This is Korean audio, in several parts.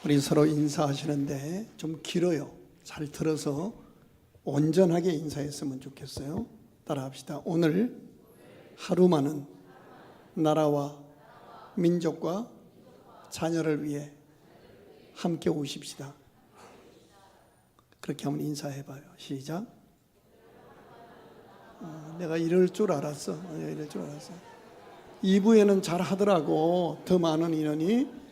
우리 서로 인사하시는데 좀 길어요. 잘 들어서 온전하게 인사했으면 좋겠어요. 따라합시다. 오늘 하루만은 나라와 민족과 자녀를 위해 함께 오십시다. 그렇게 한번 인사해봐요. 시작. 내가 이럴 줄 알았어. 이럴 줄 알았어. 2부에는 잘 하더라고. 더 많은 인원이.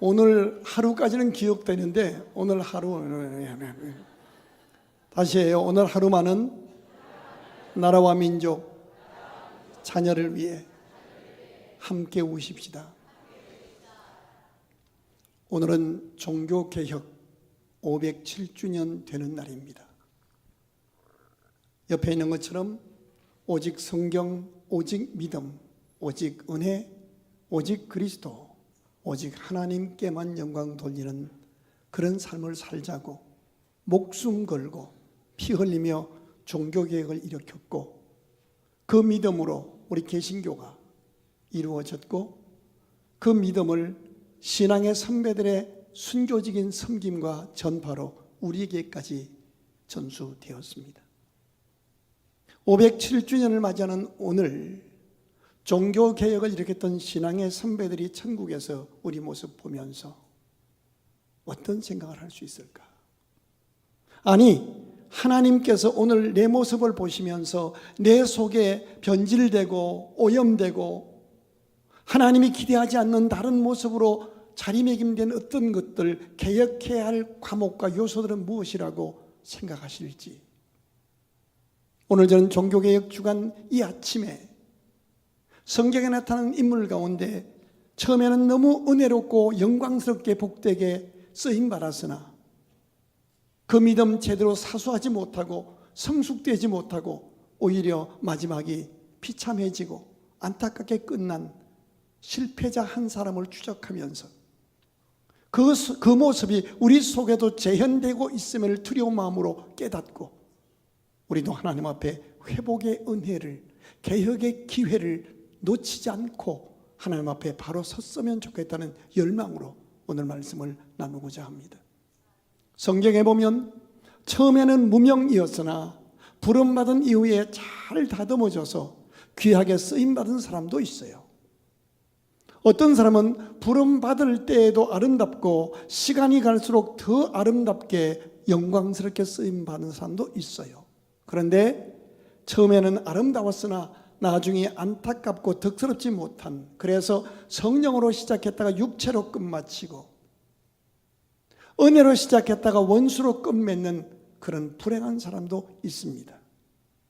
오늘 하루까지는 기억되는데 오늘 하루 다시 해요. 오늘 하루만은 나라와 민족 자녀를 위해 함께 오십시다. 오늘은 종교개혁 507주년 되는 날입니다. 옆에 있는 것처럼 오직 성경, 오직 믿음, 오직 은혜, 오직 그리스도, 오직 하나님께만 영광 돌리는 그런 삶을 살자고 목숨 걸고 피 흘리며 종교개혁을 일으켰고, 그 믿음으로 우리 개신교가 이루어졌고, 그 믿음을 신앙의 선배들의 순교적인 섬김과 전파로 우리에게까지 전수되었습니다. 507주년을 맞이하는 오늘, 종교개혁을 일으켰던 신앙의 선배들이 천국에서 우리 모습 보면서 어떤 생각을 할 수 있을까? 아니, 하나님께서 오늘 내 모습을 보시면서 내 속에 변질되고 오염되고 하나님이 기대하지 않는 다른 모습으로 자리매김된 어떤 것들, 개혁해야 할 과목과 요소들은 무엇이라고 생각하실지, 오늘 저는 종교개혁 주간 이 아침에 성경에 나타나는 인물 가운데 처음에는 너무 은혜롭고 영광스럽게 복되게 쓰임받았으나 그 믿음 제대로 사수하지 못하고 성숙되지 못하고 오히려 마지막이 비참해지고 안타깝게 끝난 실패자 한 사람을 추적하면서 그 모습이 우리 속에도 재현되고 있음을 두려운 마음으로 깨닫고, 우리도 하나님 앞에 회복의 은혜를, 개혁의 기회를 놓치지 않고 하나님 앞에 바로 섰으면 좋겠다는 열망으로 오늘 말씀을 나누고자 합니다. 성경에 보면 처음에는 무명이었으나 부름받은 이후에 잘 다듬어져서 귀하게 쓰임받은 사람도 있어요. 어떤 사람은 부름받을 때에도 아름답고 시간이 갈수록 더 아름답게 영광스럽게 쓰임받는 사람도 있어요. 그런데 처음에는 아름다웠으나 나중에 안타깝고 덕스럽지 못한, 그래서 성령으로 시작했다가 육체로 끝마치고 은혜로 시작했다가 원수로 끝맺는 그런 불행한 사람도 있습니다.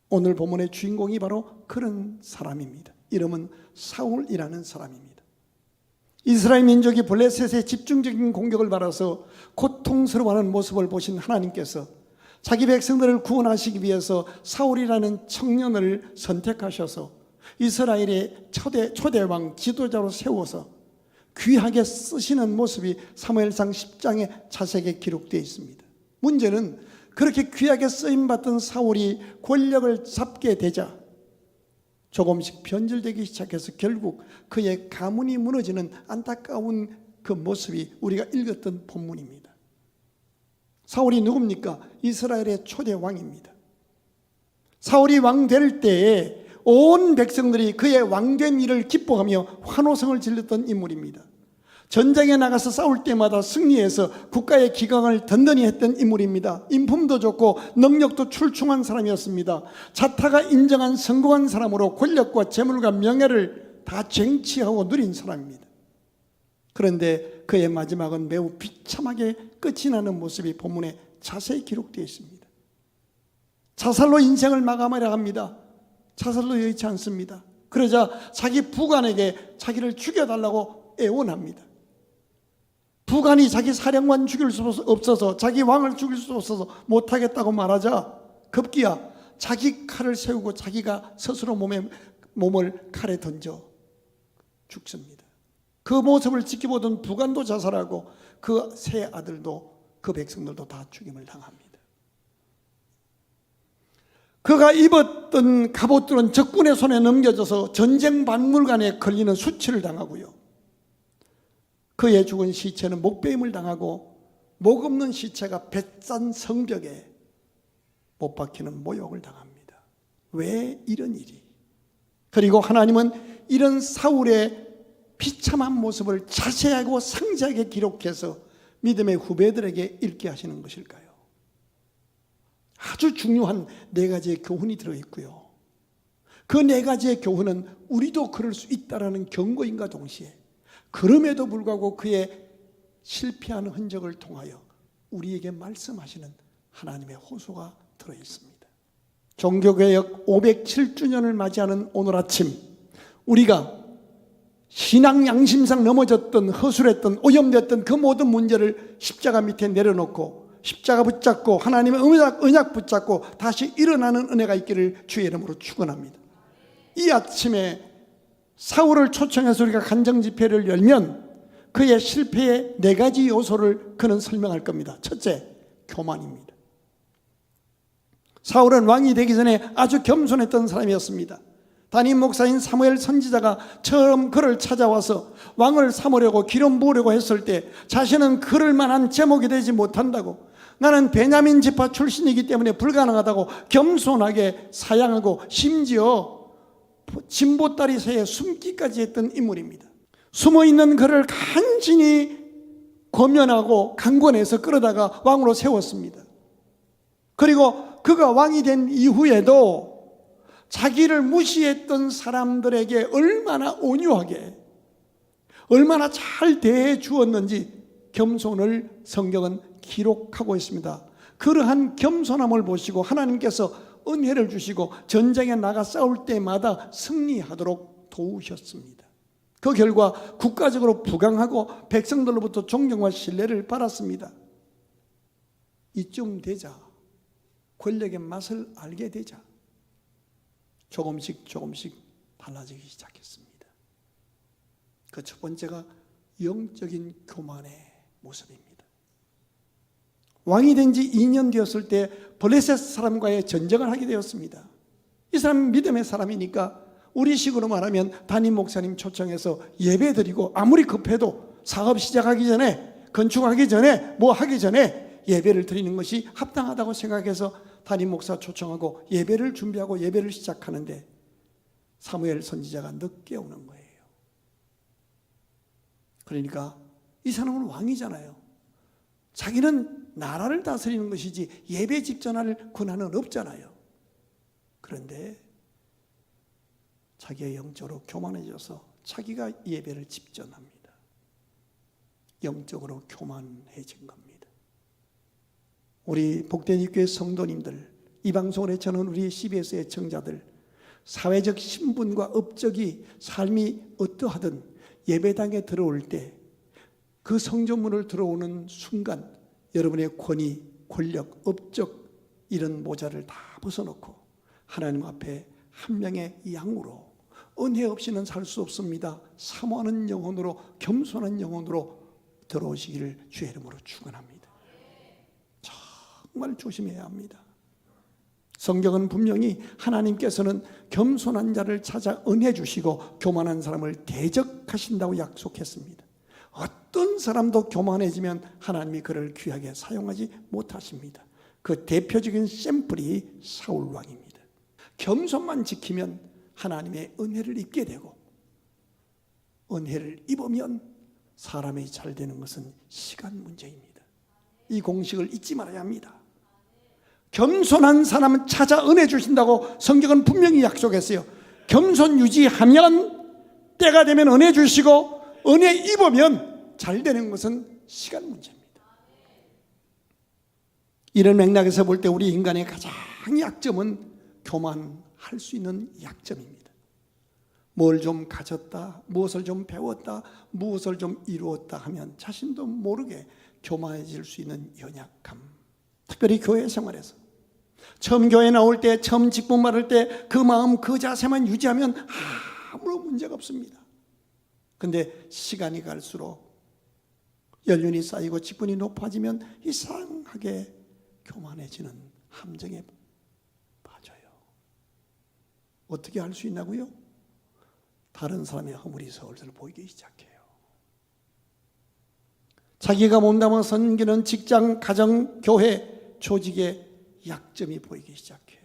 오늘 본문의 주인공이 바로 그런 사람입니다. 이름은 사울이라는 사람입니다. 이스라엘 민족이 블레셋의 집중적인 공격을 받아서 고통스러워하는 모습을 보신 하나님께서 자기 백성들을 구원하시기 위해서 사울이라는 청년을 선택하셔서 이스라엘의 초대왕 지도자로 세워서 귀하게 쓰시는 모습이 사무엘상 10장에 자세하게 기록되어 있습니다. 문제는 그렇게 귀하게 쓰임받던 사울이 권력을 잡게 되자 조금씩 변질되기 시작해서 결국 그의 가문이 무너지는 안타까운 그 모습이 우리가 읽었던 본문입니다. 사울이 누굽니까? 이스라엘의 초대 왕입니다. 사울이 왕 될 때에 온 백성들이 그의 왕된 일을 기뻐하며 환호성을 질렀던 인물입니다. 전쟁에 나가서 싸울 때마다 승리해서 국가의 기강을 든든히 했던 인물입니다. 인품도 좋고 능력도 출중한 사람이었습니다. 자타가 인정한 성공한 사람으로 권력과 재물과 명예를 다 쟁취하고 누린 사람입니다. 그런데 그의 마지막은 매우 비참하게 끝이 나는 모습이 본문에 자세히 기록되어 있습니다. 자살로 인생을 마감하려 합니다. 자살로 여의치 않습니다. 그러자 자기 부관에게 자기를 죽여달라고 애원합니다. 부관이 자기 사령관 죽일 수 없어서, 자기 왕을 죽일 수 없어서 못하겠다고 말하자 급기야 자기 칼을 세우고 자기가 스스로 몸을 칼에 던져 죽습니다. 그 모습을 지켜보던 부관도 자살하고 그 세 아들도, 그 백성들도 다 죽임을 당합니다. 그가 입었던 갑옷들은 적군의 손에 넘겨져서 전쟁 박물관에 걸리는 수치를 당하고요, 그의 죽은 시체는 목베임을 당하고 목 없는 시체가 뱃산 성벽에 못 박히는 모욕을 당합니다. 왜 이런 일이? 그리고 하나님은 이런 사울의 비참한 모습을 자세하고 상세하게 기록해서 믿음의 후배들에게 읽게 하시는 것일까요? 아주 중요한 네 가지의 교훈이 들어있고요. 그 네 가지의 교훈은 우리도 그럴 수 있다라는 경고인과 동시에 그럼에도 불구하고 그의 실패한 흔적을 통하여 우리에게 말씀하시는 하나님의 호소가 들어있습니다. 종교개혁 507주년을 맞이하는 오늘 아침, 우리가 신앙 양심상 넘어졌던, 허술했던, 오염됐던 그 모든 문제를 십자가 밑에 내려놓고 십자가 붙잡고 하나님의 언약 붙잡고 다시 일어나는 은혜가 있기를 주의 이름으로 축원합니다. 이 아침에 사울을 초청해서 우리가 간정집회를 열면 그의 실패의 네 가지 요소를 그는 설명할 겁니다. 첫째, 교만입니다. 사울은 왕이 되기 전에 아주 겸손했던 사람이었습니다. 담임 목사인 사무엘 선지자가 처음 그를 찾아와서 왕을 삼으려고 기름 부으려고 했을 때 자신은 그럴 만한 제목이 되지 못한다고, 나는 베냐민 지파 출신이기 때문에 불가능하다고 겸손하게 사양하고 심지어 진보다리 새에 숨기까지 했던 인물입니다. 숨어있는 그를 간신히 권면하고 강권해서 끌어다가 왕으로 세웠습니다. 그리고 그가 왕이 된 이후에도 자기를 무시했던 사람들에게 얼마나 온유하게, 얼마나 잘 대해 주었는지 겸손을 성경은 기록하고 있습니다. 그러한 겸손함을 보시고 하나님께서 은혜를 주시고 전쟁에 나가 싸울 때마다 승리하도록 도우셨습니다. 그 결과 국가적으로 부강하고 백성들로부터 존경과 신뢰를 받았습니다. 이쯤 되자, 권력의 맛을 알게 되자 조금씩 달라지기 시작했습니다. 그 첫 번째가 영적인 교만의 모습입니다. 왕이 된 지 2년 되었을 때 블레셋 사람과의 전쟁을 하게 되었습니다. 이 사람은 믿음의 사람이니까 우리식으로 말하면 담임 목사님 초청해서 예배드리고, 아무리 급해도 사업 시작하기 전에, 건축하기 전에, 뭐 하기 전에 예배를 드리는 것이 합당하다고 생각해서 담임 목사 초청하고 예배를 준비하고 예배를 시작하는데 사무엘 선지자가 늦게 오는 거예요. 그러니까 이 사람은 왕이잖아요. 자기는 나라를 다스리는 것이지 예배 집전할 권한은 없잖아요. 그런데 자기가 영적으로 교만해져서 자기가 예배를 집전합니다. 영적으로 교만해진 겁니다. 우리 복된 교회 성도님들, 이 방송을 애청하는 우리 CBS 애청자들, 사회적 신분과 업적이 삶이 어떠하든 예배당에 들어올 때 그 성전문을 들어오는 순간 여러분의 권위, 권력, 업적 이런 모자를 다 벗어놓고 하나님 앞에 한 명의 양으로, 은혜 없이는 살 수 없습니다, 사모하는 영혼으로, 겸손한 영혼으로 들어오시기를 주의 이름으로 축원합니다. 정말 조심해야 합니다. 성경은 분명히 하나님께서는 겸손한 자를 찾아 은혜 주시고 교만한 사람을 대적하신다고 약속했습니다. 어떤 사람도 교만해지면 하나님이 그를 귀하게 사용하지 못하십니다. 그 대표적인 샘플이 사울 왕입니다. 겸손만 지키면 하나님의 은혜를 입게 되고, 은혜를 입으면 사람이 잘 되는 것은 시간 문제입니다. 이 공식을 잊지 말아야 합니다. 겸손한 사람은 찾아 은혜 주신다고 성경은 분명히 약속했어요. 겸손 유지하면 때가 되면 은혜 주시고, 은혜 입으면 잘 되는 것은 시간 문제입니다. 이런 맥락에서 볼 때 우리 인간의 가장 약점은 교만할 수 있는 약점입니다. 뭘 좀 가졌다, 무엇을 좀 배웠다, 무엇을 좀 이루었다 하면 자신도 모르게 교만해질 수 있는 연약함. 특별히 교회 생활에서 처음 교회 나올 때, 처음 직분 받을 때 그 마음, 그 자세만 유지하면 아무런 문제가 없습니다. 근데 시간이 갈수록 연륜이 쌓이고 직분이 높아지면 이상하게 교만해지는 함정에 빠져요. 어떻게 할 수 있냐고요? 다른 사람의 허물이 서울서울 보이기 시작해요. 자기가 몸담아 섬기는 직장, 가정, 교회, 조직의 약점이 보이기 시작해요.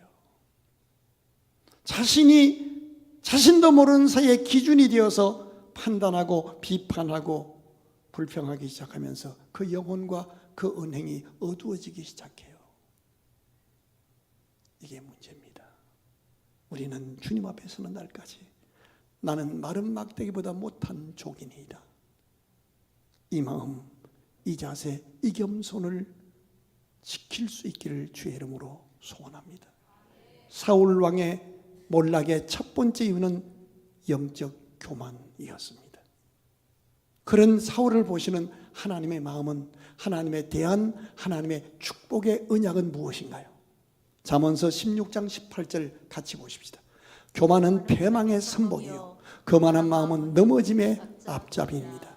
자신도 모르는 사이에 기준이 되어서 판단하고 비판하고 불평하기 시작하면서 그 영혼과 그 은행이 어두워지기 시작해요. 이게 문제입니다. 우리는 주님 앞에 서는 날까지 나는 마른 막대기보다 못한 족이니이다. 이 마음, 이 자세, 이 겸손을 지킬 수 있기를 주의 이름으로 소원합니다. 사울 왕의 몰락의 첫 번째 이유는 영적 교만이었습니다. 그런 사울을 보시는 하나님의 마음은, 하나님에 대한 하나님의 축복의 언약은 무엇인가요? 잠언서 16장 18절 같이 보십시다. 교만은 패망의 선봉이요 거만한 마음은 넘어짐의 앞잡이입니다.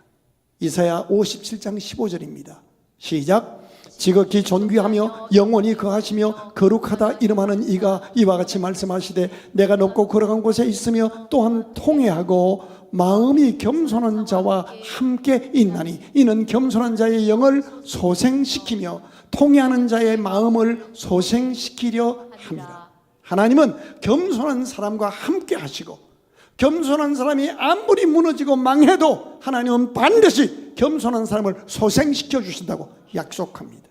이사야 57장 15절입니다. 시작. 지극히 존귀하며 영원히 거하시며 거룩하다 이름하는 이가 이와 같이 말씀하시되 내가 높고 거룩한 곳에 있으며 또한 통회하고 마음이 겸손한 자와 함께 있나니 이는 겸손한 자의 영을 소생시키며 통회하는 자의 마음을 소생시키려 합니다. 하나님은 겸손한 사람과 함께 하시고 겸손한 사람이 아무리 무너지고 망해도 하나님은 반드시 겸손한 사람을 소생시켜 주신다고 약속합니다.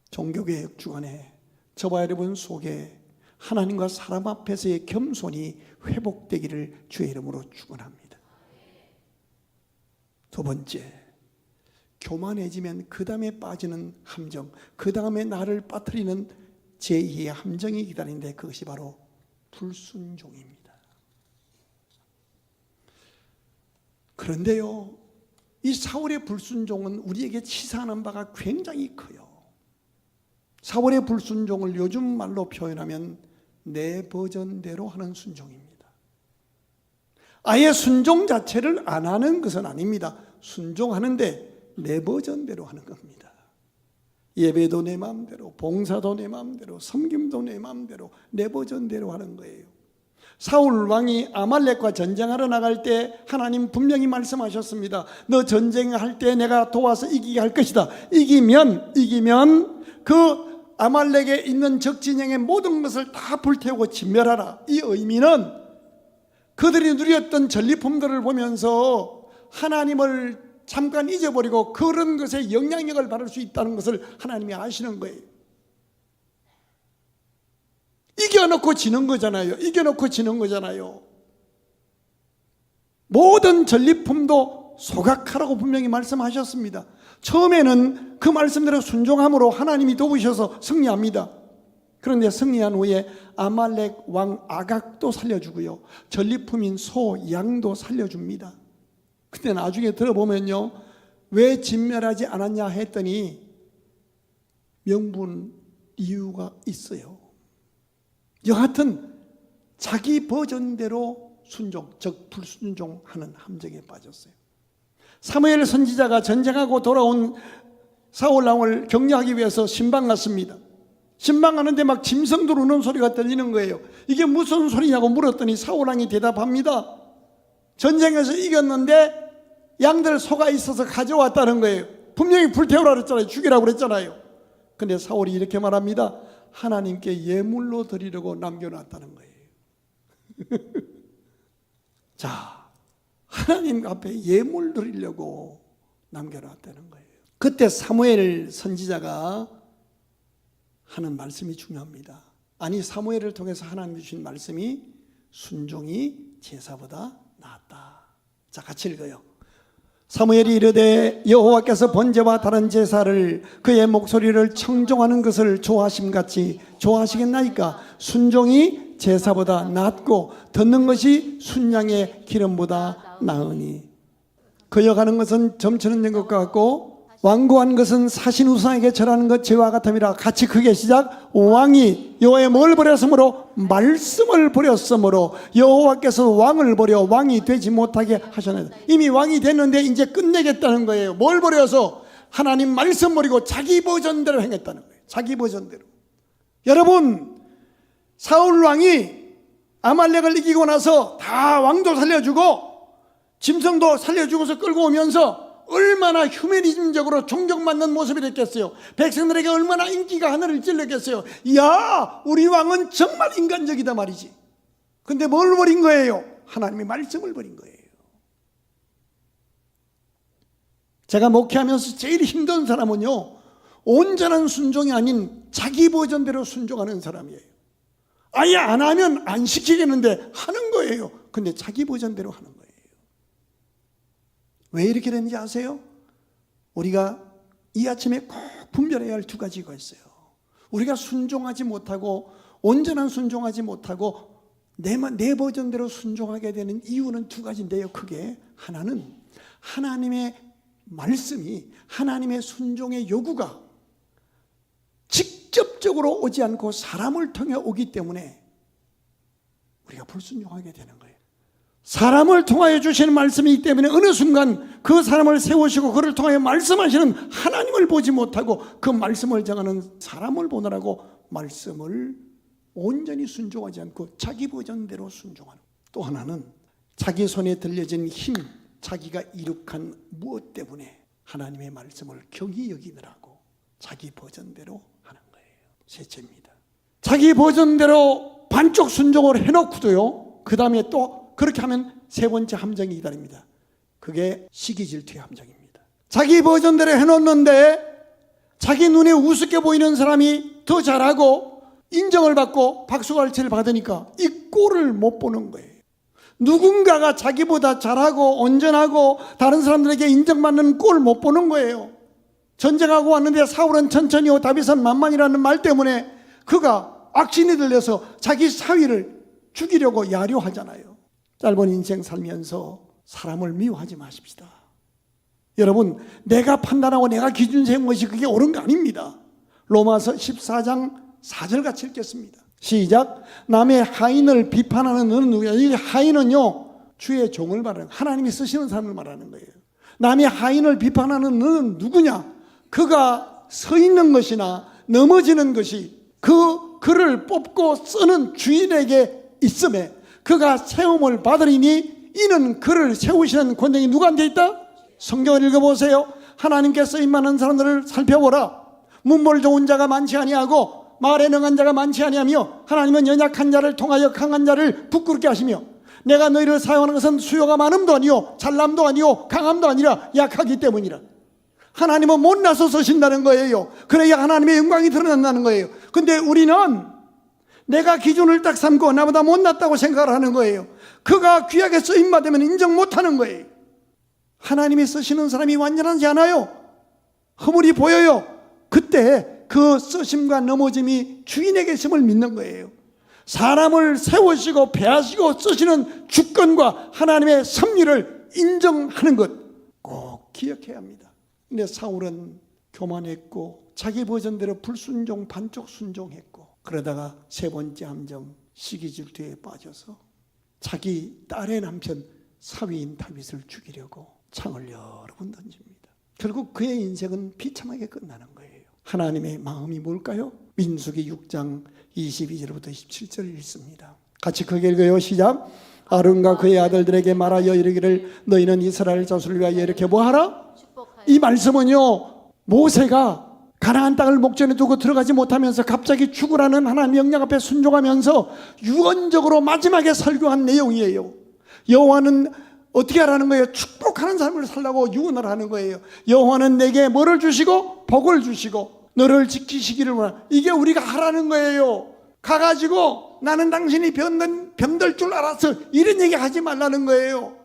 종교개혁 주간에 저와 여러분 속에 하나님과 사람 앞에서의 겸손이 회복되기를 주의 이름으로 축원합니다. 두 번째, 교만해지면 그 다음에 빠지는 함정, 그 다음에 나를 빠뜨리는 제2의 함정이 기다리는데 그것이 바로 불순종입니다. 그런데요, 이 사울의 불순종은 우리에게 치사하는 바가 굉장히 커요. 사울의 불순종을 요즘 말로 표현하면 내 버전대로 하는 순종입니다. 아예 순종 자체를 안 하는 것은 아닙니다. 순종하는데 내 버전대로 하는 겁니다. 예배도 내 마음대로, 봉사도 내 마음대로, 섬김도 내 마음대로, 내 버전대로 하는 거예요. 사울 왕이 아말렉과 전쟁하러 나갈 때 하나님 분명히 말씀하셨습니다. 너 전쟁할 때 내가 도와서 이기게 할 것이다. 이기면 그 아말렉에 있는 적진영의 모든 것을 다 불태우고 진멸하라. 이 의미는 그들이 누렸던 전리품들을 보면서 하나님을 잠깐 잊어버리고 그런 것에 영향력을 받을 수 있다는 것을 하나님이 아시는 거예요. 이겨놓고 지는 거잖아요. 모든 전리품도 소각하라고 분명히 말씀하셨습니다. 처음에는 그 말씀대로 순종함으로 하나님이 도우셔서 승리합니다. 그런데 승리한 후에 아말렉 왕 아각도 살려주고요, 전리품인 소, 양도 살려줍니다. 근데 나중에 들어보면요, 왜 진멸하지 않았냐 했더니 명분 이유가 있어요. 여하튼 자기 버전대로 순종, 즉 불순종하는 함정에 빠졌어요. 사무엘 선지자가 전쟁하고 돌아온 사울 왕을 격려하기 위해서 신방 갔습니다. 신방 가는데 막 짐승들 우는 소리가 들리는 거예요. 이게 무슨 소리냐고 물었더니 사울 왕이 대답합니다. 전쟁에서 이겼는데 양들 소가 있어서 가져왔다는 거예요. 분명히 불태우라 그랬잖아요. 죽이라고 그랬잖아요. 근데 사울이 이렇게 말합니다. 하나님께 예물로 드리려고 남겨놨다는 거예요. 자, 하나님 앞에 예물 드리려고 남겨놨다는 거예요. 그때 사무엘 선지자가 하는 말씀이 중요합니다. 아니, 사무엘을 통해서 하나님 주신 말씀이 순종이 제사보다 낫다. 자, 같이 읽어요. 사무엘이 이르되 여호와께서 번제와 다른 제사를 그의 목소리를 청종하는 것을 좋아하심같이 좋아하시겠나이까? 순종이 제사보다 낫고 듣는 것이 순양의 기름보다 나으니 거역하는 것은 점치는 것 같고 완고한 것은 사신우상에게 절하는 것 죄와 같음이라. 같이 크게 시작. 왕이 여호와의 뭘 버렸으므로? 말씀을 버렸으므로 여호와께서 왕을 버려 왕이 되지 못하게 하셨느니라. 이미 왕이 됐는데 이제 끝내겠다는 거예요. 뭘 버려서? 하나님 말씀 버리고 자기 버전대로 행했다는 거예요. 자기 버전대로. 여러분, 사울 왕이 아말렉을 이기고 나서 다 왕도 살려주고 짐승도 살려주고서 끌고 오면서 얼마나 휴머니즘적으로 존경받는 모습이 됐겠어요. 백성들에게 얼마나 인기가 하늘을 찔렀겠어요. 이야, 우리 왕은 정말 인간적이다 말이지. 근데 뭘 버린 거예요? 하나님의 말씀을 버린 거예요. 제가 목회하면서 제일 힘든 사람은요, 온전한 순종이 아닌 자기 버전대로 순종하는 사람이에요. 아예 안 하면 안 시키겠는데 하는 거예요. 근데 자기 버전대로 하는 거예요. 왜 이렇게 되는지 아세요? 우리가 이 아침에 꼭 분별해야 할 두 가지가 있어요. 우리가 순종하지 못하고, 온전한 순종하지 못하고 내 버전대로 순종하게 되는 이유는 두 가지인데요. 크게 하나는 하나님의 말씀이, 하나님의 순종의 요구가 직접적으로 오지 않고 사람을 통해 오기 때문에 우리가 불순종하게 되는 거예요. 사람을 통하여 주시는 말씀이기 때문에 어느 순간 그 사람을 세우시고 그를 통하여 말씀하시는 하나님을 보지 못하고 그 말씀을 정하는 사람을 보느라고 말씀을 온전히 순종하지 않고 자기 버전대로 순종하는. 또 하나는 자기 손에 들려진 힘, 자기가 이룩한 무엇 때문에 하나님의 말씀을 경히 여기느라고 자기 버전대로 하는 거예요. 셋째입니다. 자기 버전대로 반쪽 순종을 해놓고도요, 그 다음에 또 그렇게 하면 세 번째 함정이 기다립니다. 그게 시기 질투의 함정입니다. 자기 버전대로 해놓는데 자기 눈에 우습게 보이는 사람이 더 잘하고 인정을 받고 박수갈채를 받으니까 이 꼴을 못 보는 거예요. 누군가가 자기보다 잘하고 온전하고 다른 사람들에게 인정받는 꼴을 못 보는 거예요. 전쟁하고 왔는데 사울은 천천히요 다윗은 만만이라는 말 때문에 그가 악신이 들려서 자기 사위를 죽이려고 야료하잖아요. 짧은 인생 살면서 사람을 미워하지 마십시다. 여러분, 내가 판단하고 내가 기준 세운 것이 그게 옳은 거 아닙니다. 로마서 14장 4절 같이 읽겠습니다. 시작. 남의 하인을 비판하는 너는 누구야? 이 하인은요, 주의 종을 말하는, 하나님이 쓰시는 사람을 말하는 거예요. 남의 하인을 비판하는 너는 누구냐? 그가 서 있는 것이나 넘어지는 것이 그를 뽑고 쓰는 주인에게 있음에 그가 세움을 받으리니 이는 그를 세우시는 권능이 누구한테 있다? 성경을 읽어보세요. 하나님께 쓰임 많은 사람들을 살펴보라. 문벌 좋은 자가 많지 아니하고 말에 능한 자가 많지 아니하며 하나님은 연약한 자를 통하여 강한 자를 부끄럽게 하시며 내가 너희를 사용하는 것은 수요가 많음도 아니요 잘남도 아니요 강함도 아니라 약하기 때문이라. 하나님은 못나서 쓰신다는 거예요. 그래야 하나님의 영광이 드러난다는 거예요. 근데 우리는 내가 기준을 딱 삼고 나보다 못났다고 생각을 하는 거예요. 그가 귀하게 쓰임받으면 인정 못하는 거예요. 하나님이 쓰시는 사람이 완전하지 않아요. 허물이 보여요. 그때 그 쓰심과 넘어짐이 주인에게 있음을 믿는 거예요. 사람을 세우시고 배하시고 쓰시는 주권과 하나님의 섭리를 인정하는 것 꼭 기억해야 합니다. 근데 사울은 교만했고 자기 버전대로 불순종 반쪽 순종했고 그러다가 세 번째 함정 시기 질투에 빠져서 자기 딸의 남편 사위인 다윗을 죽이려고 창을 여러 번 던집니다. 결국 그의 인생은 비참하게 끝나는 거예요. 하나님의 마음이 뭘까요? 민수기 6장 22절부터 27절을 읽습니다. 같이 크게 읽어요. 시작. 아론과 그의 아들들에게 말하여 이르기를 너희는 이스라엘 자손을 위하여 이렇게 뭐하라? 이 말씀은요, 모세가 가나안 땅을 목전에 두고 들어가지 못하면서 갑자기 죽으라는 하나님 명령 앞에 순종하면서 유언적으로 마지막에 설교한 내용이에요. 여호와는 어떻게 하라는 거예요? 축복하는 삶을 살라고 유언을 하는 거예요. 여호와는 내게 뭐를 주시고 복을 주시고 너를 지키시기를 원하는, 이게 우리가 하라는 거예요. 가가지고 나는 당신이 병들 줄 알았어 이런 얘기 하지 말라는 거예요.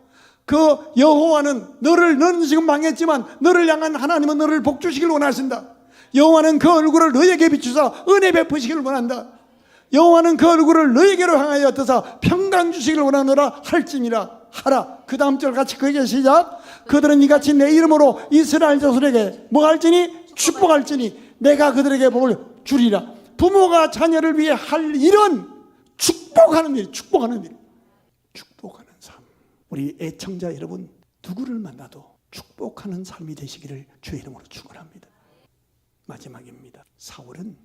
그 여호와는 너는 지금 망했지만 너를 향한 하나님은 너를 복 주시길 원하신다. 여호와는 그 얼굴을 너에게 비추사 은혜 베푸시기를 원한다. 여호와는 그 얼굴을 너에게로 향하여 어떠사 평강 주시기를 원하노라 할지니라 하라. 그 다음 절 같이 그에게 시작. 그들은 이같이 내 이름으로 이스라엘 자손에게 뭐 할지니 축복할지니 내가 그들에게 복을 주리라. 부모가 자녀를 위해 할 일은 축복하는 일, 축복하는 일, 축복하는 삶. 우리 애청자 여러분, 누구를 만나도 축복하는 삶이 되시기를 주의 이름으로 축원합니다. 마지막입니다. 사울은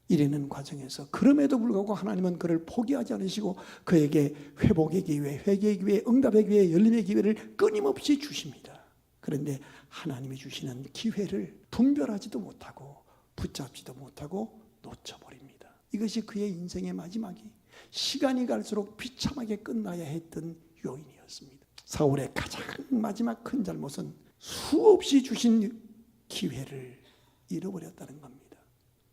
이르는 과정에서 그럼에도 불구하고 하나님은 그를 포기하지 않으시고 그에게 회복의 기회, 회개의 기회, 응답의 기회, 열림의 기회를 끊임없이 주십니다. 그런데 하나님이 주시는 기회를 분별하지도 못하고 붙잡지도 못하고 놓쳐버립니다. 이것이 그의 인생의 마지막이 시간이 갈수록 비참하게 끝나야 했던 요인이었습니다. 사울의 가장 마지막 큰 잘못은 수없이 주신 기회를 잃어버렸다는 겁니다.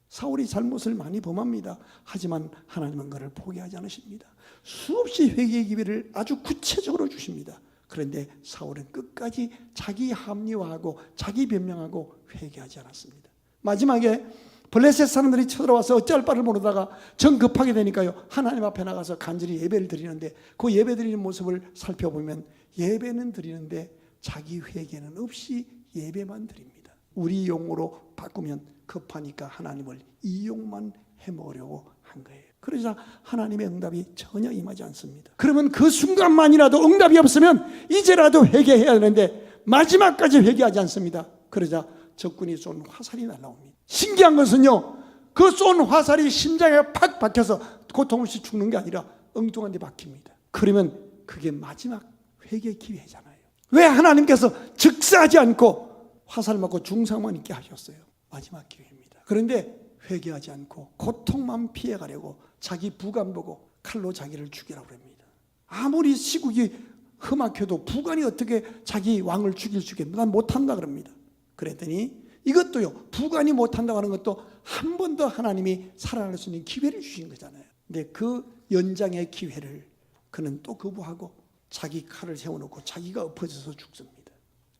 사울이 잘못을 많이 범합니다. 하지만 하나님은 그를 포기하지 않으십니다. 수없이 회개의 기회를 아주 구체적으로 주십니다. 그런데 사울은 끝까지 자기 합리화하고 자기 변명하고 회개하지 않았습니다. 마지막에 블레셋 사람들이 쳐들어와서 어찌할 바를 모르다가 정 급하게 되니까요, 하나님 앞에 나가서 간절히 예배를 드리는데 그 예배 드리는 모습을 살펴보면 예배는 드리는데 자기 회개는 없이 예배만 드립니다. 우리 용어로 바꾸면 급하니까 하나님을 이용만 해먹으려고 한 거예요. 그러자 하나님의 응답이 전혀 임하지 않습니다. 그러면 그 순간만이라도 응답이 없으면 이제라도 회개해야 하는데 마지막까지 회개하지 않습니다. 그러자 적군이 쏜 화살이 날아옵니다. 신기한 것은요, 그 쏜 화살이 심장에 팍 박혀서 고통 없이 죽는 게 아니라 엉뚱한 데 박힙니다. 그러면 그게 마지막 회개 기회잖아요. 왜 하나님께서 즉사하지 않고 화살 맞고 중상만 있게 하셨어요? 마지막 기회입니다. 그런데 회개하지 않고 고통만 피해가려고 자기 부관 보고 칼로 자기를 죽이라고 합니다. 아무리 시국이 험악해도 부관이 어떻게 자기 왕을 죽일 수 있겠냐? 난 못한다 그럽니다. 그랬더니 이것도요, 부관이 못한다고 하는 것도 한 번 더 하나님이 살아날 수 있는 기회를 주신 거잖아요. 근데 그 연장의 기회를 그는 또 거부하고 자기 칼을 세워놓고 자기가 엎어져서 죽습니다.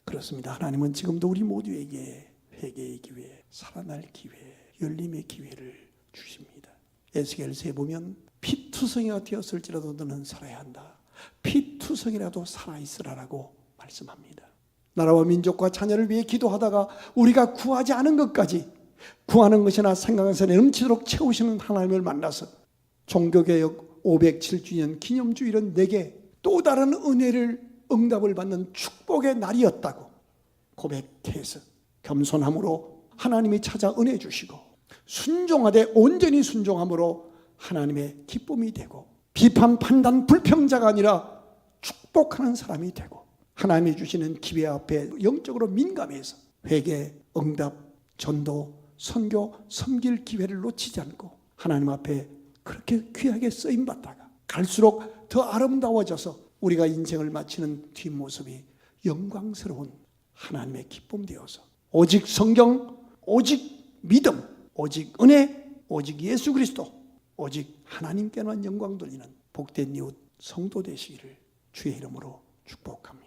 그렇습니다. 하나님은 지금도 우리 모두에게 회개의 기회, 살아날 기회, 열림의 기회를 주십니다. 에스겔서에 보면 피투성이가 되었을지라도 너는 살아야 한다. 피투성이라도 살아있으라라고 말씀합니다. 나라와 민족과 자녀를 위해 기도하다가 우리가 구하지 않은 것까지 구하는 것이나 생각에서 넘치도록 채우시는 하나님을 만나서 종교개혁 507주년 기념주일은 내게 또 다른 은혜를 응답을 받는 축복의 날이었다고 고백해서 겸손함으로 하나님이 찾아 은혜 주시고 순종하되 온전히 순종함으로 하나님의 기쁨이 되고 비판, 판단, 불평자가 아니라 축복하는 사람이 되고 하나님이 주시는 기회 앞에 영적으로 민감해서 회개, 응답, 전도, 선교, 섬길 기회를 놓치지 않고 하나님 앞에 그렇게 귀하게 쓰임받다가 갈수록 더 아름다워져서 우리가 인생을 마치는 뒷모습이 영광스러운 하나님의 기쁨 되어서 오직 성경, 오직 믿음, 오직 은혜, 오직 예수 그리스도, 오직 하나님께만 영광 돌리는 복된 이웃 성도 되시기를 주의 이름으로 축복합니다.